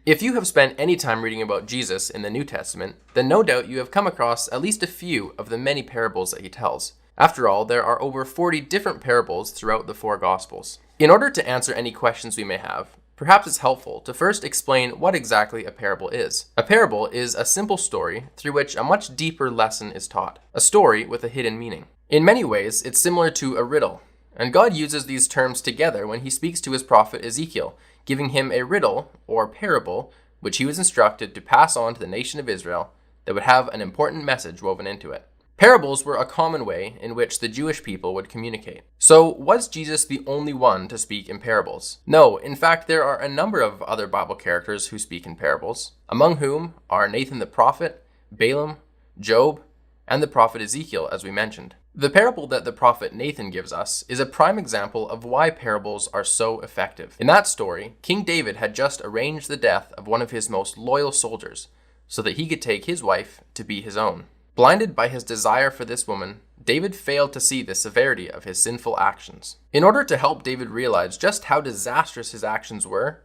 If you have spent any time reading about Jesus in the New Testament, then no doubt you have come across at least a few of the many parables that he tells. After all, there are over 40 different parables throughout the 4 Gospels. In order to answer any questions we may have, perhaps it's helpful to first explain what exactly a parable is. A parable is a simple story through which a much deeper lesson is taught, a story with a hidden meaning. In many ways, it's similar to a riddle, and God uses these terms together when he speaks to his prophet Ezekiel, giving him a riddle or parable which he was instructed to pass on to the nation of Israel that would have an important message woven into it. Parables were a common way in which the Jewish people would communicate. So, was Jesus the only one to speak in parables? No, in fact, there are a number of other Bible characters who speak in parables, among whom are Nathan the prophet, Balaam, Job, and the prophet Ezekiel, as we mentioned. The parable that the prophet Nathan gives us is a prime example of why parables are so effective. In that story, King David had just arranged the death of one of his most loyal soldiers so that he could take his wife to be his own. Blinded by his desire for this woman, David failed to see the severity of his sinful actions. In order to help David realize just how disastrous his actions were,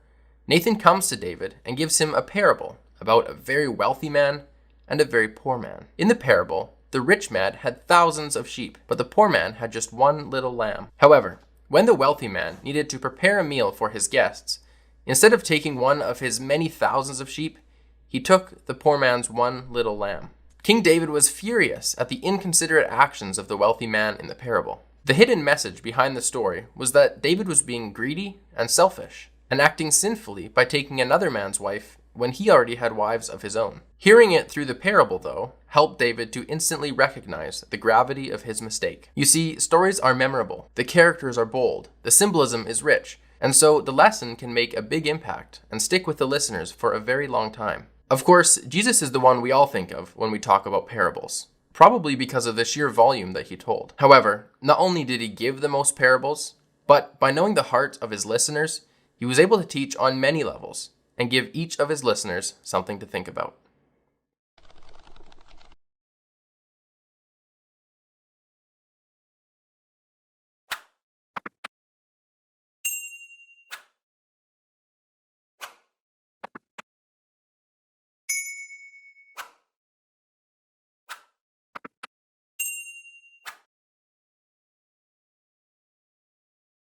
Nathan comes to David and gives him a parable about a very wealthy man and a very poor man. In the parable, the rich man had thousands of sheep, but the poor man had just one little lamb. However, when the wealthy man needed to prepare a meal for his guests, instead of taking one of his many thousands of sheep, he took the poor man's one little lamb. King David was furious at the inconsiderate actions of the wealthy man in the parable. The hidden message behind the story was that David was being greedy and selfish, and acting sinfully by taking another man's wife when he already had wives of his own. Hearing it through the parable, though, helped David to instantly recognize the gravity of his mistake. You see, stories are memorable, the characters are bold, the symbolism is rich, and so the lesson can make a big impact and stick with the listeners for a very long time. Of course, Jesus is the one we all think of when we talk about parables, probably because of the sheer volume that he told. However, not only did he give the most parables, but by knowing the heart of his listeners, he was able to teach on many levels and give each of his listeners something to think about.